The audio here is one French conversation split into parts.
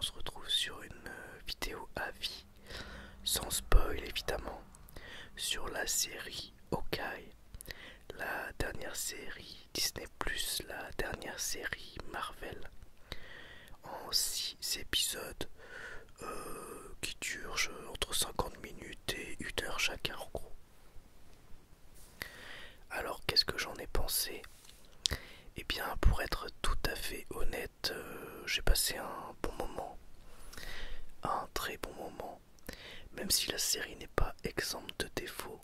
se retrouve sur une vidéo avis, sans spoil évidemment, sur la série Hawkeye, la dernière série Disney+, la dernière série Marvel, en 6 épisodes qui durent entre 50 minutes et 1 heure chacun en gros. Alors qu'est-ce que j'en ai pensé? Eh bien, pour être tout à fait honnête, j'ai passé un bon moment, un très bon moment. Même si la série n'est pas exempte de défauts,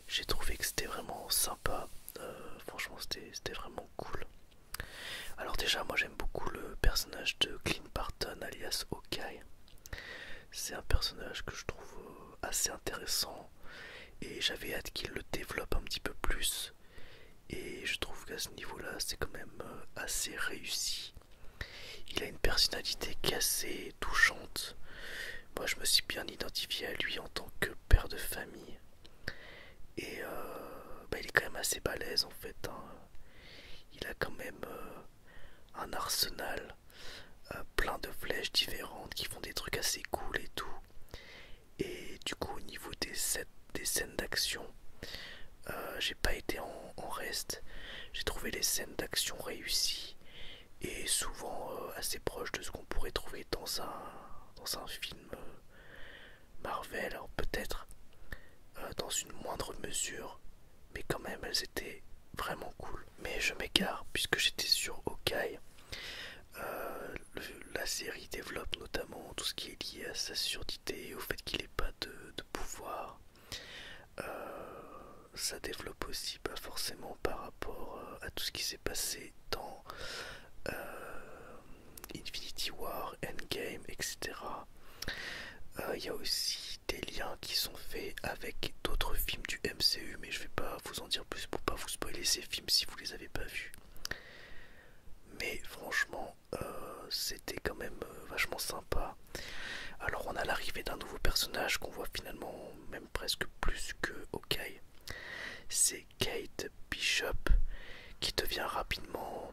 j'ai trouvé que c'était vraiment sympa. Franchement, c'était vraiment cool. Alors déjà, moi j'aime beaucoup le personnage de Clint Barton alias Hawkeye. C'est un personnage que je trouve assez intéressant et j'avais hâte qu'il le développe un petit peu plus. Et je trouve qu'à ce niveau-là, c'est quand même assez réussi. Il a une personnalité qui est assez touchante. Moi, je me suis bien identifié à lui en tant que père de famille. Et il est quand même assez balèze en fait, hein. Il a quand même un arsenal plein de flèches différentes qui font des trucs assez cool et tout. Et du coup, au niveau des scènes d'action, j'ai pas été en reste. J'ai trouvé les scènes d'action réussies et souvent assez proches de ce qu'on pourrait trouver dans un film Marvel. Alors peut-être dans une moindre mesure, mais quand même elles étaient vraiment cool. Mais je m'égare puisque j'étais sur Hawkeye. La série développe notamment tout ce qui est lié à sa surdité, au fait qu'il n'ait pas de pouvoir. Ça développe aussi pas forcément par rapport à tout ce qui s'est passé dans Infinity War, Endgame, etc. Il y a aussi des liens qui sont faits avec d'autres films du MCU, mais je vais pas vous en dire plus pour pas vous spoiler ces films si vous les avez pas vus. Mais franchement, c'était quand même vachement sympa. Alors on a l'arrivée d'un nouveau personnage qu'on voit finalement même presque plus que Hawkeye. C'est Kate Bishop qui devient rapidement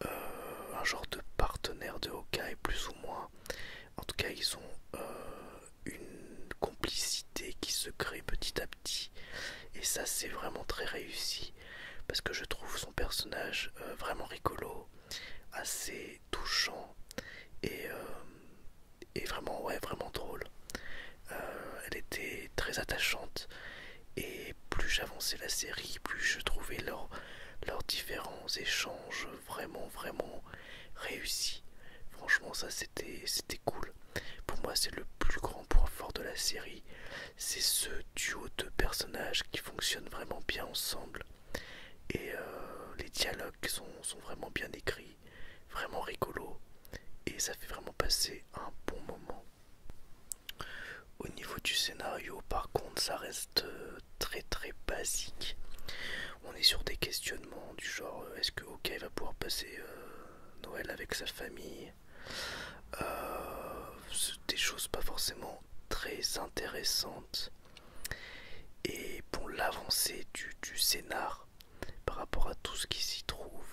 un genre de partenaire de Hawkeye plus ou moins. En tout cas ils ont une complicité qui se crée petit à petit et ça c'est vraiment très réussi parce que je trouve son personnage vraiment rigolo, assez touchant et, vraiment ouais vraiment drôle. Elle était très attachante et plus j'avançais la série, plus je trouvais leurs différents échanges vraiment réussis. Franchement ça c'était cool. Pour moi c'est le plus grand point fort de la série. C'est ce duo de personnages qui fonctionnent vraiment bien ensemble. Et les dialogues sont vraiment bien écrits, vraiment rigolos. Et ça fait vraiment passer un bon moment. Au niveau du scénario, par contre, ça reste très basique. On est sur des questionnements du genre est-ce que Hawkeye va pouvoir passer Noël avec sa famille, des choses pas forcément très intéressantes. Et pour l'avancée du scénar par rapport à tout ce qui s'y trouve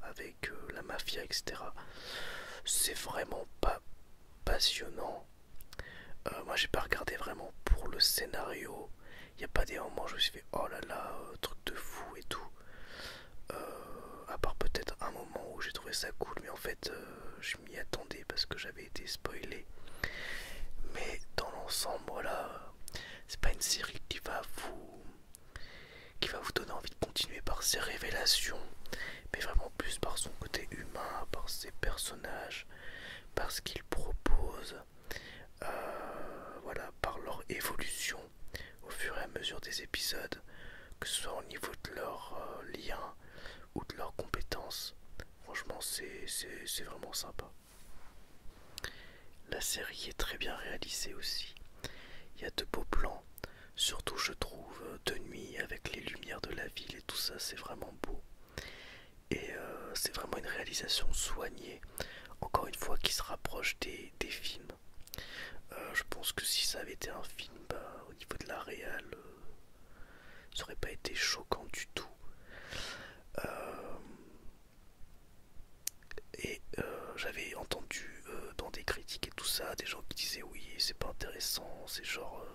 avec la mafia, etc., c'est vraiment pas passionnant. Moi j'ai pas regardé vraiment pour le scénario. Il n'y a pas des moments où je me suis fait oh là là, truc de fou et tout. À part peut-être un moment où j'ai trouvé ça cool, mais en fait je m'y attendais parce que j'avais été spoilé. Mais dans l'ensemble, voilà, c'est pas une série qui va vous donner envie de continuer par ses révélations, mais vraiment plus par son côté humain, par ses personnages, par ce qu'il propose, voilà, par leur évolution au fur et à mesure des épisodes, que ce soit au niveau de leurs liens ou de leurs compétences. Franchement, c'est vraiment sympa. La série est très bien réalisée aussi. Il y a de beaux plans, surtout je trouve de nuit avec les lumières de la ville et tout ça, c'est vraiment beau. Et c'est vraiment une réalisation soignée, encore une fois qui se rapproche des films. Je pense que si ça avait été un film, au niveau de la réal, ça aurait pas été choquant du tout. Et j'avais ça, des gens qui disaient oui, c'est pas intéressant, c'est genre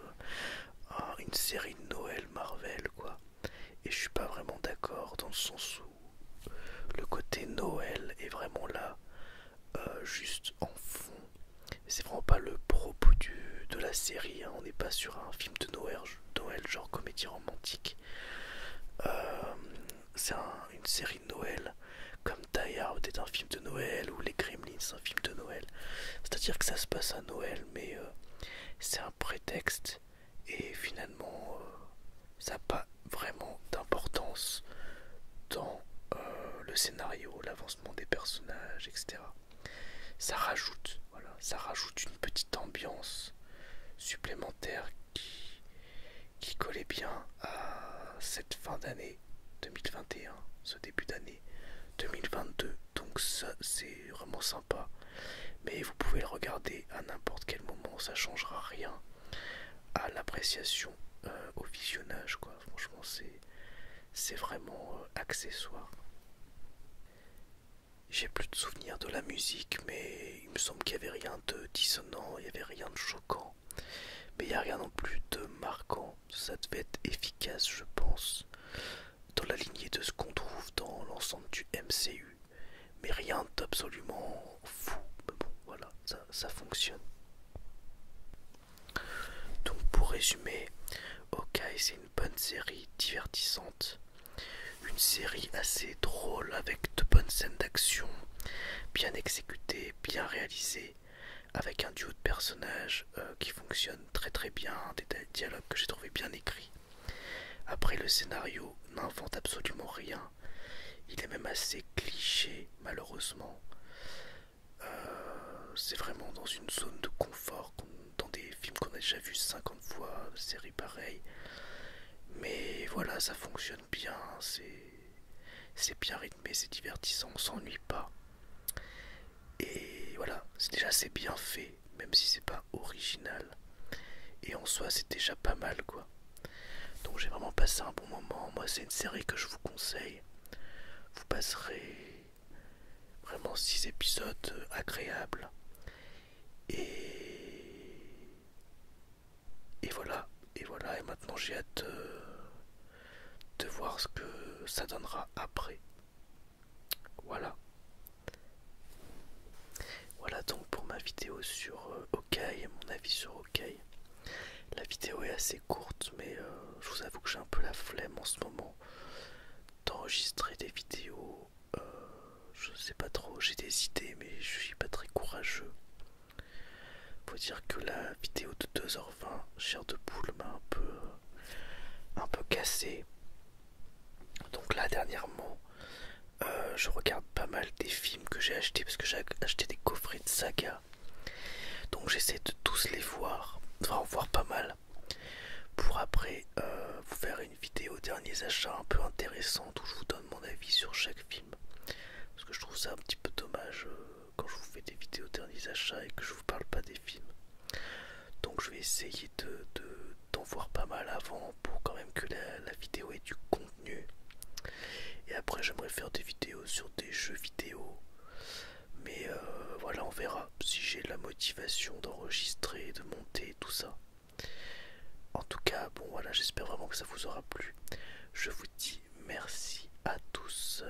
une série de Noël Marvel, quoi. Et je suis pas vraiment d'accord dans le sens où le côté Noël est vraiment là, juste en fond. C'est vraiment pas le propos de la série, hein. On n'est pas sur un film de Noël genre comédie romantique. C'est une série de Noël, comme Die Hard est un film de Noël, ou Les Gremlins c'est un film de Noël. C'est-à-dire que ça se passe à Noël, mais c'est un prétexte, et finalement, ça n'a pas vraiment d'importance dans le scénario, l'avancement des personnages, etc. Ça rajoute, voilà, ça rajoute une petite ambiance supplémentaire qui collait bien à cette fin d'année 2021, ce début d'année 2022. Donc ça, c'est vraiment sympa. Mais vous pouvez le regarder à n'importe quel moment, ça changera rien à l'appréciation, au visionnage, quoi. Franchement, c'est vraiment accessoire. J'ai plus de souvenirs de la musique, mais il me semble qu'il n'y avait rien de dissonant, il n'y avait rien de choquant. Mais il n'y a rien non plus de marquant. Ça devait être efficace, je pense, dans la lignée de ce qu'on trouve dans l'ensemble du MCU. Mais rien d'absolument fou. Mais bon, voilà, ça fonctionne. Donc pour résumer, Hawkeye c'est une bonne série divertissante. Une série assez drôle avec de bonnes scènes d'action, bien exécutées, bien réalisées, avec un duo de personnages qui fonctionne très très bien, des dialogues que j'ai trouvé bien écrits. Après, le scénario n'invente absolument rien, il est même assez cliché malheureusement. C'est vraiment dans une zone de confort, dans des films qu'on a déjà vus 50 fois, séries pareilles. Mais voilà, ça fonctionne bien, c'est bien rythmé, c'est divertissant, on s'ennuie pas. Et voilà, c'est bien fait, même si c'est pas original. Et en soi, c'est déjà pas mal, quoi. Donc j'ai vraiment passé un bon moment. Moi, c'est une série que je vous conseille. Vous passerez vraiment 6 épisodes agréables. Et voilà. Et voilà. Et maintenant, j'ai hâte de voir ce que ça donnera après. Voilà. Voilà donc pour ma vidéo sur Hawkeye et mon avis sur Hawkeye. La vidéo est assez courte, mais je vous avoue que j'ai un peu la flemme en ce moment d'enregistrer des vidéos. Je sais pas trop, j'ai des idées, mais je suis pas très courageux. Faut dire que la vidéo de 2h20, chair de poule, m'a un peu cassé. Donc là, dernièrement, je regarde pas mal des films que j'ai achetés parce que j'ai acheté des coffrets de saga. Donc j'essaie de tous les voir, enfin en voir pas mal, pour après vous faire une vidéo derniers achats un peu intéressante où je vous donne mon avis sur chaque film. Parce que je trouve ça un petit peu dommage quand je vous fais des vidéos derniers achats et que je vous parle pas des films. Donc je vais essayer d'en voir pas mal avant pour quand même que la vidéo ait du contenu. Et après j'aimerais faire des vidéos sur des jeux vidéo. Mais voilà, on verra si j'ai la motivation d'enregistrer, de monter, tout ça. En tout cas, bon voilà, j'espère vraiment que ça vous aura plu. Je vous dis merci à tous